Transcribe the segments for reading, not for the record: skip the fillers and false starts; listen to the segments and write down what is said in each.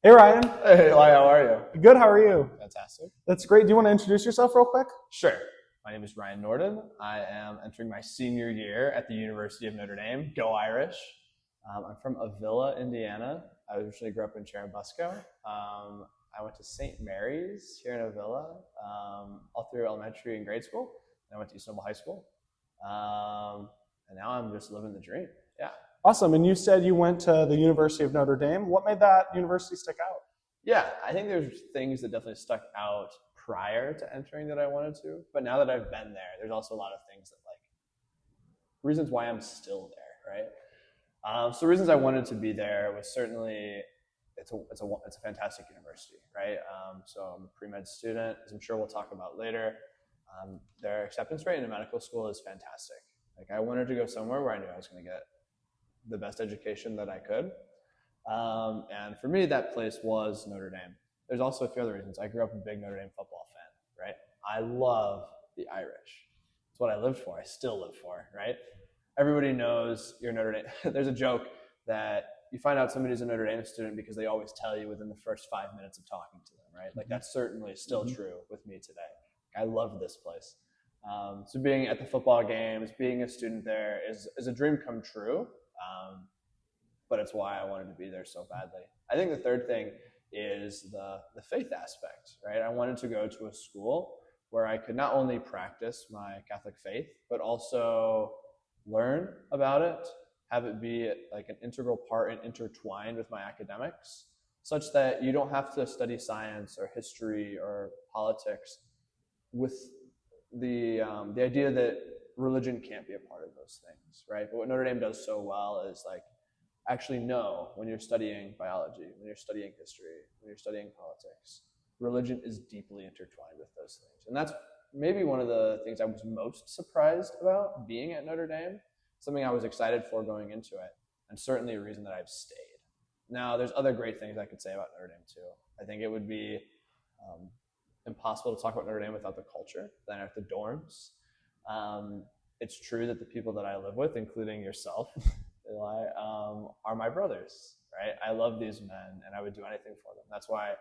Hey Ryan. Hey, Eli, how are you? Good, how are you? Fantastic. That's great. Do you want to introduce yourself real quick? Sure. My name is Ryan Norden. I am entering my senior year at the University of Notre Dame. Go Irish. I'm from Avila, Indiana. I originally grew up in Cherubusco. I went to St. Mary's here in Avila all through elementary and grade school. And I went to East Noble High School. And now I'm just living the dream. Yeah. Awesome. And you said you went to the University of Notre Dame. What made that university stick out? Yeah, I think there's things that definitely stuck out prior to entering that I wanted to. But now that I've been there, there's also a lot of things that reasons why I'm still there, right? So reasons I wanted to be there was certainly it's a fantastic university, right? So I'm a pre-med student, as I'm sure we'll talk about later. Their acceptance rate in medical school is fantastic. I wanted to go somewhere where I knew I was going to get the best education that I could. And for me, that place was Notre Dame. There's also a few other reasons. I grew up a big Notre Dame football fan, right? I love the Irish. It's what I lived for. I still live for, right? Everybody knows you're Notre Dame. There's a joke that you find out somebody's a Notre Dame student because they always tell you within the first 5 minutes of talking to them, right? That's certainly still true with me today. I love this place. So being at the football games, being a student there is a dream come true. But it's why I wanted to be there so badly. I think the third thing is the faith aspect, right? I wanted to go to a school where I could not only practice my Catholic faith, but also learn about it, have it be like an integral part and intertwined with my academics, such that you don't have to study science or history or politics with the idea that religion can't be a part of those things, right? But what Notre Dame does so well is actually know when you're studying biology, when you're studying history, when you're studying politics, religion is deeply intertwined with those things. And that's maybe one of the things I was most surprised about being at Notre Dame, something I was excited for going into it, and certainly a reason that I've stayed. Now, there's other great things I could say about Notre Dame too. I think it would be impossible to talk about Notre Dame without the culture, then at the dorms. It's true that the people that I live with, including yourself, Eli, are my brothers, right? I love these men and I would do anything for them. That's why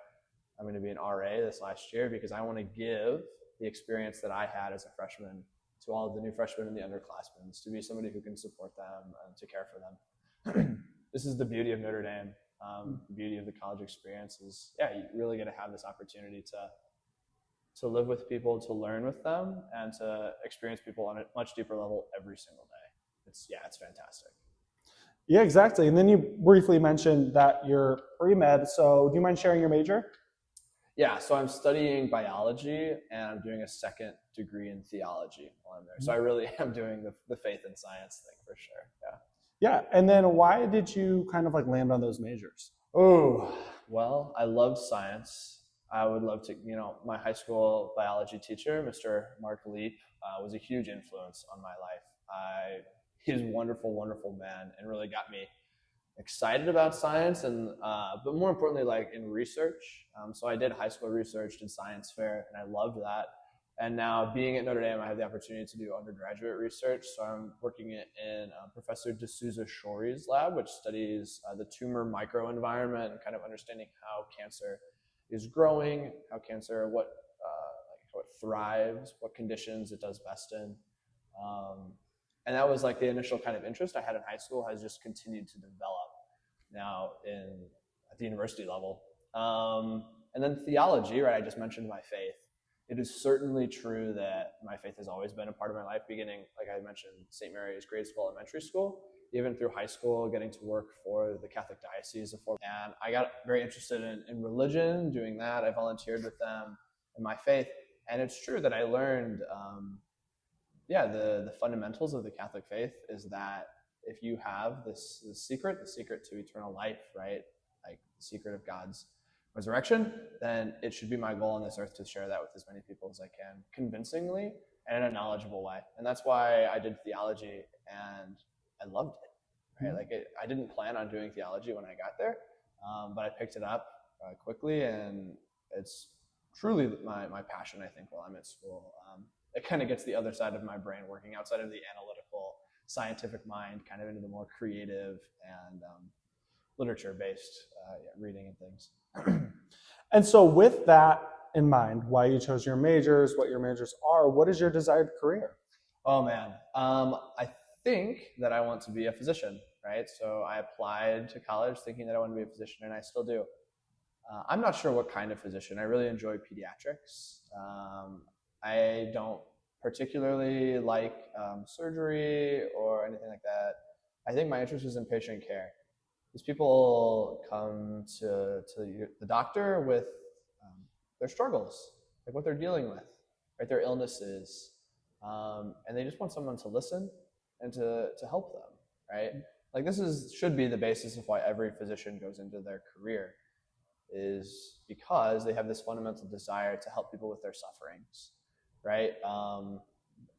I'm going to be an RA this last year, because I want to give the experience that I had as a freshman to all of the new freshmen and the underclassmen, to be somebody who can support them and to care for them. This is the beauty of Notre Dame. The beauty of the college experience is, you really get to have this opportunity to live with people, to learn with them, and to experience people on a much deeper level every single day. It's fantastic. Yeah, exactly. And then you briefly mentioned that you're pre-med. So do you mind sharing your major? Yeah, so I'm studying biology and I'm doing a second degree in theology while I'm there. So I really am doing the faith and science thing for sure. Yeah. Yeah. And then why did you kind of land on those majors? Oh, well, I loved science. I would love to, my high school biology teacher, Mr. Mark Leap, was a huge influence on my life. He's a wonderful, wonderful man, and really got me excited about science, and but more importantly, in research. So I did high school research, did science fair, and I loved that. And now being at Notre Dame, I have the opportunity to do undergraduate research. So I'm working in Professor D'Souza Shorey's lab, which studies the tumor microenvironment and kind of understanding how cancer is growing, how cancer, how it thrives, what conditions it does best in. And that was the initial kind of interest I had in high school has just continued to develop now at the university level. And then theology, right? I just mentioned my faith. It is certainly true that my faith has always been a part of my life, beginning, like I mentioned, St. Mary's grade school, elementary school, even through high school, getting to work for the Catholic Diocese of Fort. And I got very interested in religion, doing that. I volunteered with them in my faith. And it's true that I learned the fundamentals of the Catholic faith is that if you have the secret to eternal life, right? The secret of God's resurrection, then it should be my goal on this earth to share that with as many people as I can, convincingly and in a knowledgeable way. And that's why I did theology, and I loved it, right? I didn't plan on doing theology when I got there, but I picked it up quickly, and it's truly my passion, I think, while I'm at school. It kind of gets the other side of my brain working outside of the analytical, scientific mind, kind of into the more creative and literature-based reading and things. And so with that in mind, why you chose your majors, what your majors are, what is your desired career? Oh man, I think that I want to be a physician, right? So I applied to college thinking that I want to be a physician, and I still do. I'm not sure what kind of physician. I really enjoy pediatrics. I don't particularly like surgery or anything like that. I think my interest is in patient care. These people come to the doctor with their struggles, like what they're dealing with, right? Their illnesses, and they just want someone to listen and to help them, right? Like should be the basis of why every physician goes into their career, is because they have this fundamental desire to help people with their sufferings, right?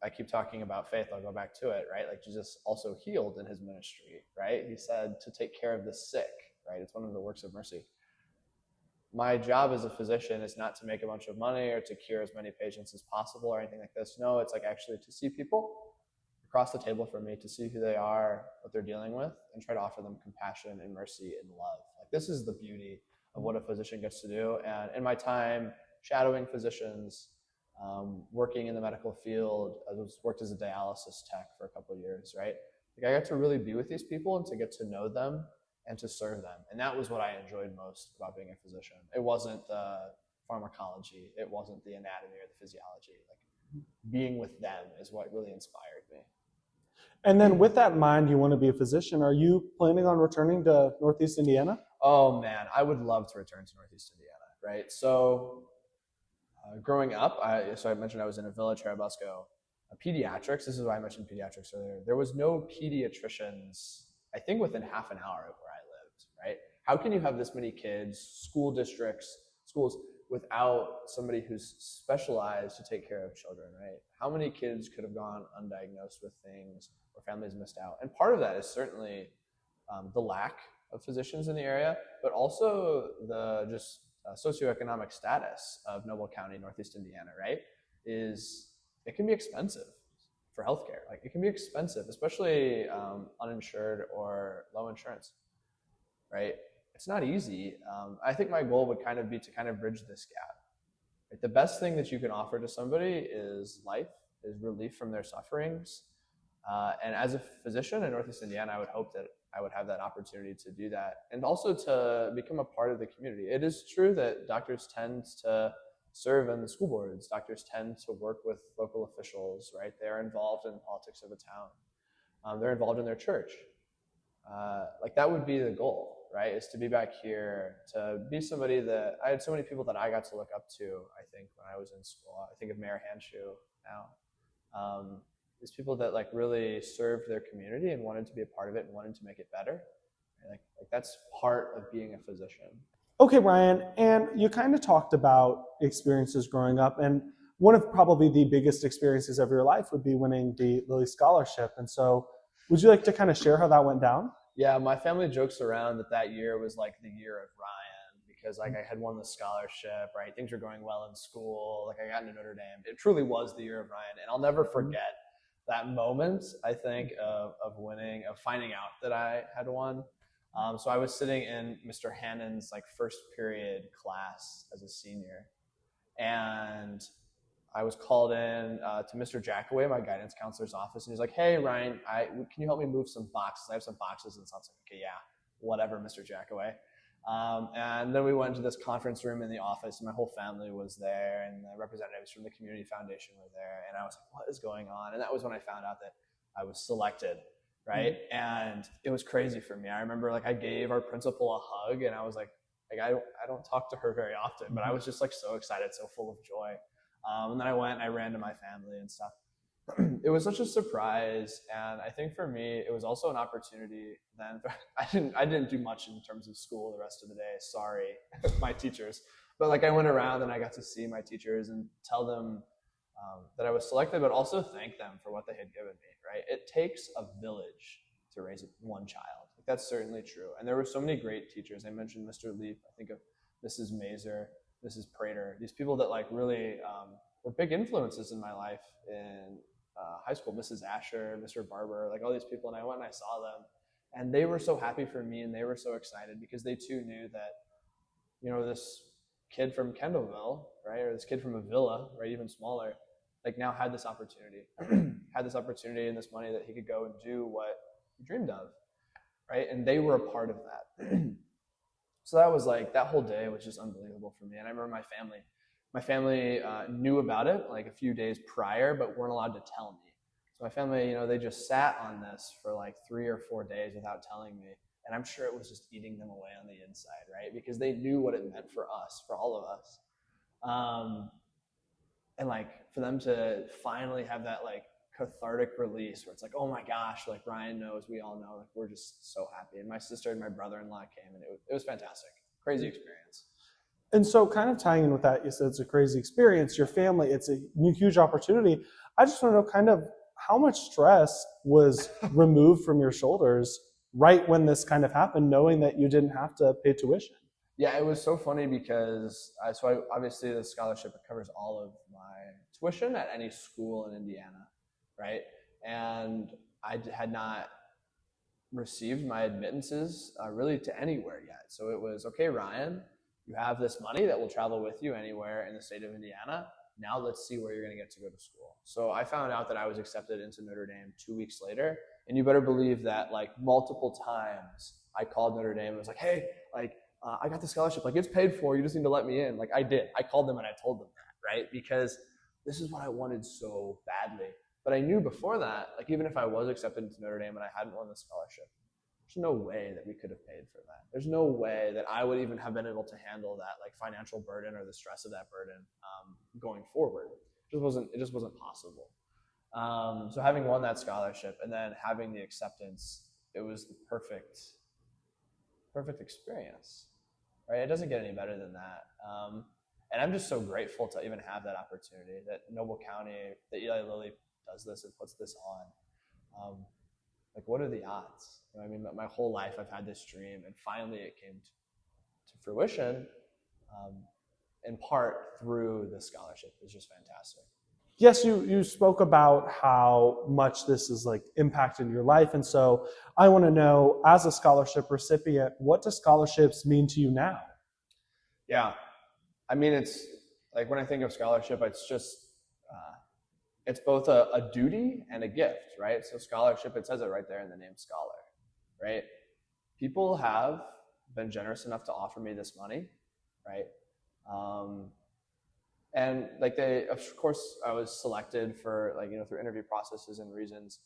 I keep talking about faith. I'll go back to it, right? Like Jesus also healed in his ministry, right? He said to take care of the sick, right? It's one of the works of mercy. My job as a physician is not to make a bunch of money or to cure as many patients as possible or anything like this. No, it's like actually to see people across the table from me, to see who they are, what they're dealing with, and try to offer them compassion and mercy and love. Like this is the beauty of what a physician gets to do. And in my time shadowing physicians, working in the medical field, I worked as a dialysis tech for a couple of years, right? Like I got to really be with these people and to get to know them and to serve them. And that was what I enjoyed most about being a physician. It wasn't the pharmacology. It wasn't the anatomy or the physiology. Like being with them is what really inspired me. And then with that in mind, you want to be a physician. Are you planning on returning to Northeast Indiana? Oh man, I would love to return to Northeast Indiana, right? So growing up, I mentioned I was in a village here at Busco. Pediatrics, this is why I mentioned pediatrics earlier. There was no pediatricians, I think within half an hour of where I lived, right? How can you have this many kids, school districts, schools, without somebody who's specialized to take care of children, right? How many kids could have gone undiagnosed with things or families missed out? And part of that is certainly the lack of physicians in the area, but also the just socioeconomic status of Noble County, Northeast Indiana, right? It can be expensive for healthcare. Like it can be expensive, especially uninsured or low insurance, right? It's not easy. I think my goal would kind of be to kind of bridge this gap. Right? The best thing that you can offer to somebody is life, is relief from their sufferings. And as a physician in Northeast Indiana, I would hope that I would have that opportunity to do that, and also to become a part of the community. It is true that doctors tend to serve in the school boards. Doctors tend to work with local officials, right? They're involved in the politics of a town. They're involved in their church. Like that would be the goal, right? Is to be back here, to be somebody that I had so many people that I got to look up to, I think, when I was in school. I think of Mayor Hanshu now. These people that like really served their community and wanted to be a part of it and wanted to make it better. Like that's part of being a physician. Okay, Ryan, and you kind of talked about experiences growing up, and one of probably the biggest experiences of your life would be winning the Lilly Scholarship. And so would you like to kind of share how that went down? Yeah, my family jokes around that year was like the year of Ryan, because like I had won the scholarship, right? Things were going well in school. Like I got into Notre Dame. It truly was the year of Ryan. And I'll never forget that moment, I think, of winning, of finding out that I had won. So I was sitting in Mr. Hannon's like first period class as a senior, and I was called in to Mr. Jackaway, my guidance counselor's office, and he's like, "Hey, Ryan, can you help me move some boxes? I have some boxes." And so I was like, "Okay, yeah, whatever, Mr. Jackaway." And then we went to this conference room in the office, and my whole family was there, and the representatives from the community foundation were there, and I was like, "What is going on?" And that was when I found out that I was selected, right? Mm-hmm. And it was crazy for me. I remember like I gave our principal a hug, and I was like I don't talk to her very often, but I was just like so excited, so full of joy. And then I went and I ran to my family and stuff. It was such a surprise, and I think for me it was also an opportunity. Then I didn't do much in terms of school the rest of the day. Sorry, my teachers. But like I went around and I got to see my teachers and tell them that I was selected, but also thank them for what they had given me. Right? It takes a village to raise one child. Like, that's certainly true. And there were so many great teachers. I mentioned Mr. Leap. I think of Mrs. Mazer, Mrs. Prater. These people that like really were big influences in my life in high school. Mrs. Asher, Mr. Barber, like all these people. And I went and I saw them, And they were so happy for me, and they were so excited because they too knew that, this kid from Kendallville, right, or this kid from a villa, right, even smaller, like now had this opportunity, and this money that he could go and do what he dreamed of, right? And they were a part of that. So that was like, that whole day was just unbelievable for me. And I remember my family knew about it like a few days prior, but weren't allowed to tell me. So my family, they just sat on this for like 3 or 4 days without telling me. And I'm sure it was just eating them away on the inside, right? Because they knew what it meant for us, for all of us. And like for them to finally have that like cathartic release where it's like, oh my gosh, like Ryan knows, we all know, like we're just so happy. And my sister and my brother-in-law came, and it was fantastic. Crazy experience. And so kind of tying in with that, you said it's a crazy experience, your family, it's a huge opportunity. I just want to know kind of how much stress was removed from your shoulders right when this kind of happened, knowing that you didn't have to pay tuition. Yeah, it was so funny because obviously the scholarship covers all of my tuition at any school in Indiana, right? And I had not received my admittances really to anywhere yet. So it was, okay, Ryan, you have this money that will travel with you anywhere in the state of Indiana. Now let's see where you're going to get to go to school. So I found out that I was accepted into Notre Dame 2 weeks later. And you better believe that like multiple times I called Notre Dame and was like, hey, like I got the scholarship, like it's paid for, you just need to let me in. Like I did. I called them and I told them that, right? Because this is what I wanted so badly. But I knew before that, like even if I was accepted into Notre Dame and I hadn't won the scholarship, there's no way that we could have paid for that. There's no way that I would even have been able to handle that like financial burden or the stress of that burden going forward. It just wasn't possible. So having won that scholarship and then having the acceptance, it was the perfect experience, right? It doesn't get any better than that. And I'm just so grateful to even have that opportunity, that Noble County, that Eli Lilly does this and puts this on. Like, what are the odds? I mean, my whole life I've had this dream, and finally it came to fruition, in part through the scholarship. It's just fantastic. Yes, you spoke about how much this has like impacted your life. And so I want to know, as a scholarship recipient, what do scholarships mean to you now? Yeah. I mean, it's like when I think of scholarship, it's just, it's both a duty and a gift, right? So scholarship, it says it right there in the name scholar, right? People have been generous enough to offer me this money, right? And like of course, I was selected for like, through interview processes and reasons,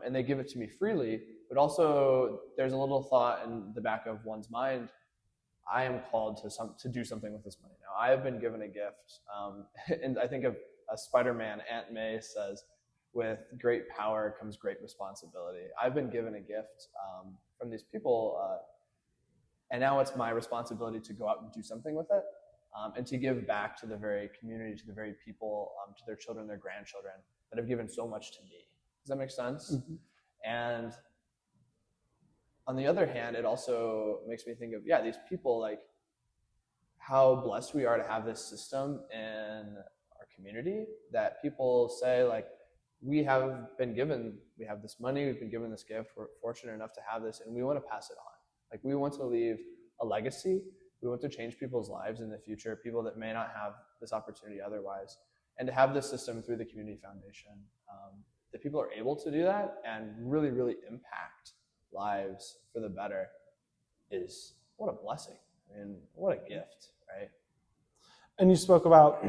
and they give it to me freely, but also there's a little thought in the back of one's mind, I am called to do something with this money now. I have been given a gift, and I think of a Spider-Man, Aunt May says, with great power comes great responsibility. I've been given a gift from these people, and now it's my responsibility to go out and do something with it, and to give back to the very community, to the very people, to their children, their grandchildren that have given so much to me. Does that make sense? Mm-hmm. And on the other hand, it also makes me think of, these people, like how blessed we are to have this system in our community, that people say like, we have this money, we've been given this gift, we're fortunate enough to have this, and we want to pass it on. Like we want to leave a legacy. We want to change people's lives in the future, people that may not have this opportunity otherwise. And to have this system through the Community Foundation, that people are able to do that and really, really impact lives for the better, is what a blessing. I mean, what a gift, right? And you spoke about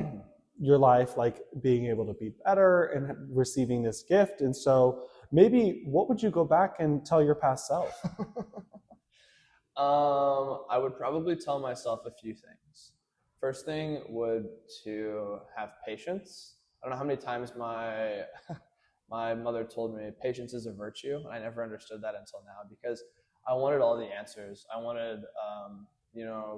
your life, like being able to be better and receiving this gift. And so maybe what would you go back and tell your past self? I would probably tell myself a few things. First thing would to have patience. I don't know how many times my mother told me patience is a virtue, and I never understood that until now, because I wanted all the answers. I wanted,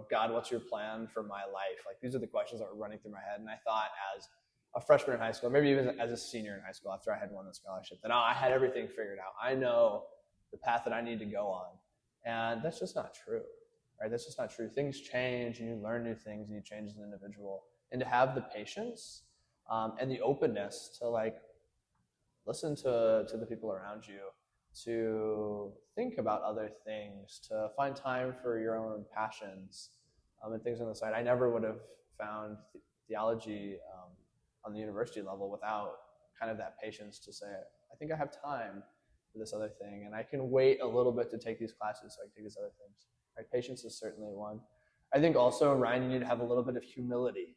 God, what's your plan for my life? Like these are the questions that were running through my head, and I thought as a freshman in high school, maybe even as a senior in high school after I had won the scholarship, that I had everything figured out. I know the path that I need to go on. And that's just not true, right? That's just not true. Things change, and you learn new things, and you change as an individual. And to have the patience and the openness to like listen to the people around you, to think about other things, to find time for your own passions and things on the side. I never would have found theology on the university level without kind of that patience to say, I think I have time for this other thing, and I can wait a little bit to take these classes so I can take these other things. Right? Patience is certainly one. I think also, Ryan, you need to have a little bit of humility,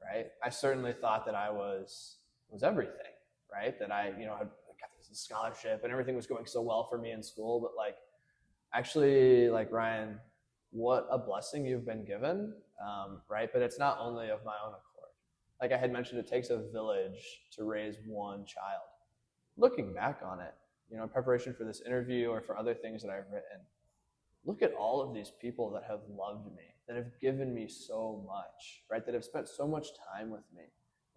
right? I certainly thought that I was everything, right? That I, had got this scholarship and everything was going so well for me in school, but like, actually, like, Ryan, what a blessing you've been given, right? But it's not only of my own accord. Like I had mentioned, it takes a village to raise one child. Looking back on it, in preparation for this interview or for other things that I've written, look at all of these people that have loved me, that have given me so much, right? That have spent so much time with me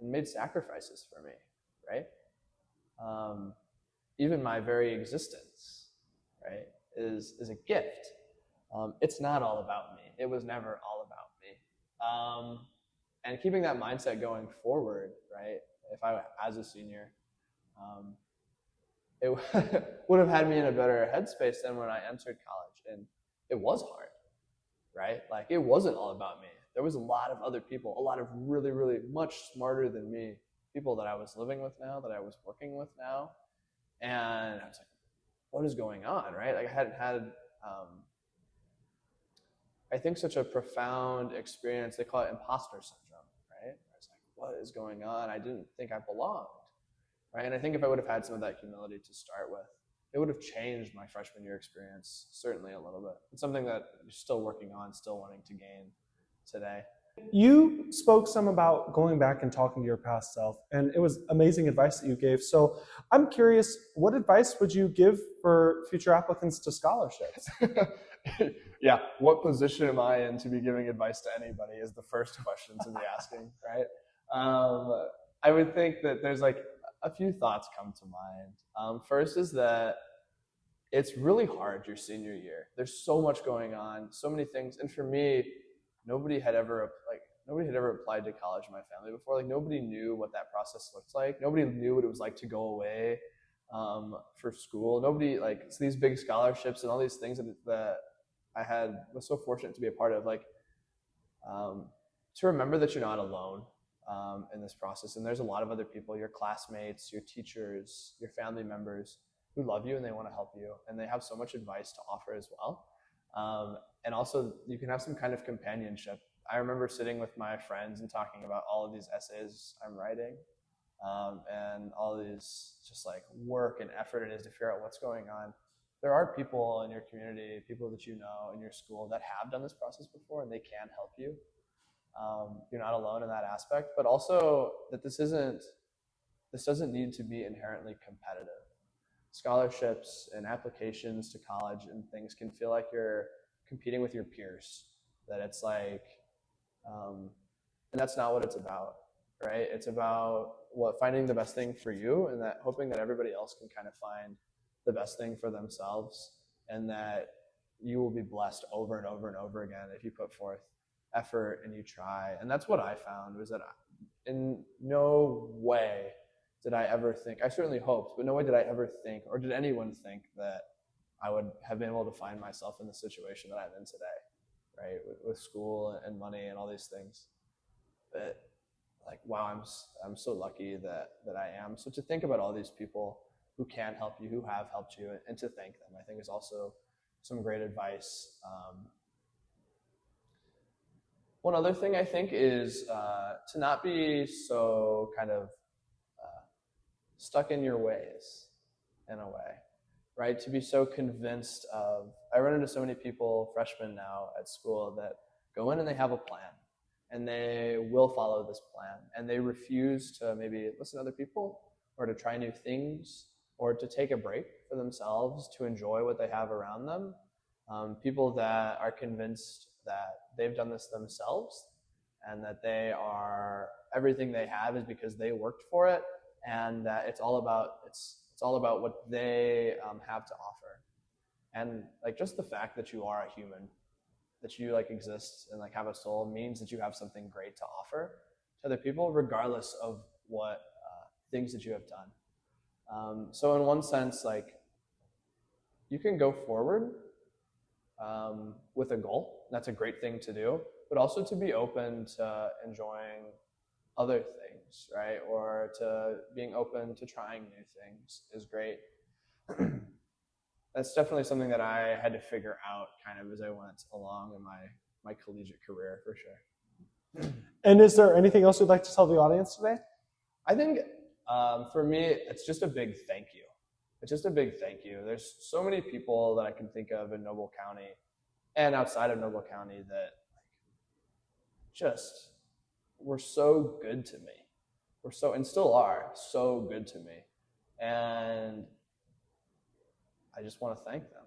and made sacrifices for me, right? Even my very existence, right, is a gift. It's not all about me. It was never all about me. And keeping that mindset going forward, right? If I, as a senior, it would have had me in a better headspace than when I entered college. And it was hard, right? Like, it wasn't all about me. There was a lot of other people, a lot of really, really much smarter than me, people that I was living with now, that I was working with now. And I was like, what is going on, right? Like, I hadn't had, I think, such a profound experience. They call it imposter syndrome, right? I was like, what is going on? I didn't think I belonged, right? And I think if I would have had some of that humility to start with, it would have changed my freshman year experience, certainly a little bit. It's something that you're still working on, still wanting to gain today. You spoke some about going back and talking to your past self, and it was amazing advice that you gave. So I'm curious, what advice would you give for future applicants to scholarships? Yeah, what position am I in to be giving advice to anybody is the first question to be asking, right? I would think that there's like a few thoughts come to mind. First is that it's really hard your senior year. There's so much going on, so many things. And for me, nobody had ever applied to college in my family before. Like, nobody knew what that process looked like. Nobody knew what it was like to go away for school. Nobody, like, so these big scholarships and all these things that I was so fortunate to be a part of, like, to remember that you're not alone in this process. And there's a lot of other people, your classmates, your teachers, your family members, who love you and they want to help you. And they have so much advice to offer as well. And also, you can have some kind of companionship. I remember sitting with my friends and talking about all of these essays I'm writing and all these just like work and effort it is to figure out what's going on. There are people in your community, people that you know in your school that have done this process before, and they can help you. You're not alone in that aspect, but also that this doesn't need to be inherently competitive. Scholarships and applications to college and things can feel like you're competing with your peers, that it's like, and that's not what it's about, right? It's about finding the best thing for you, and that hoping that everybody else can kind of find the best thing for themselves, and that you will be blessed over and over and over again if you put forth effort and you try. And that's what I found, was that in no way did I ever think, I certainly hoped, but no way did I ever think, or did anyone think, that I would have been able to find myself in the situation that I'm in today, right? With school and money and all these things. But like, wow, I'm so lucky that I am. So to think about all these people who can help you, who have helped you, and to thank them, I think is also some great advice. One other thing I think is to not be so kind of stuck in your ways, in a way, right? To be so convinced of, I run into so many people, freshmen now at school, that go in and they have a plan, and they will follow this plan, and they refuse to maybe listen to other people, or to try new things, or to take a break for themselves, to enjoy what they have around them. People that are convinced that they've done this themselves, and that everything they have is because they worked for it, and that it's all about what they have to offer. And like, just the fact that you are a human, that you like exist and like have a soul, means that you have something great to offer to other people, regardless of what things that you have done. So in one sense, like, you can go forward with a goal. That's a great thing to do, but also to be open to enjoying other things, right? Or to being open to trying new things is great. That's definitely something that I had to figure out kind of as I went along in my collegiate career, for sure. And is there anything else you'd like to tell the audience today? I think for me, it's just a big thank you. It's just a big thank you. There's so many people that I can think of in Noble County and outside of Noble County that just were so good to me. And still are so good to me. And I just want to thank them.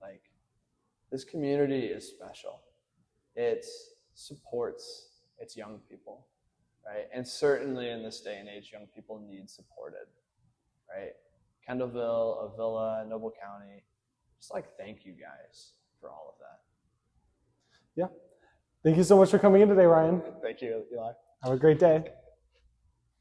Like, this community is special. It supports its young people, right? And certainly in this day and age, young people need supported, right? Kendallville, Avila, Noble County, just like thank you guys for all of that. Yeah. Thank you so much for coming in today, Ryan. Thank you, Eli. Have a great day.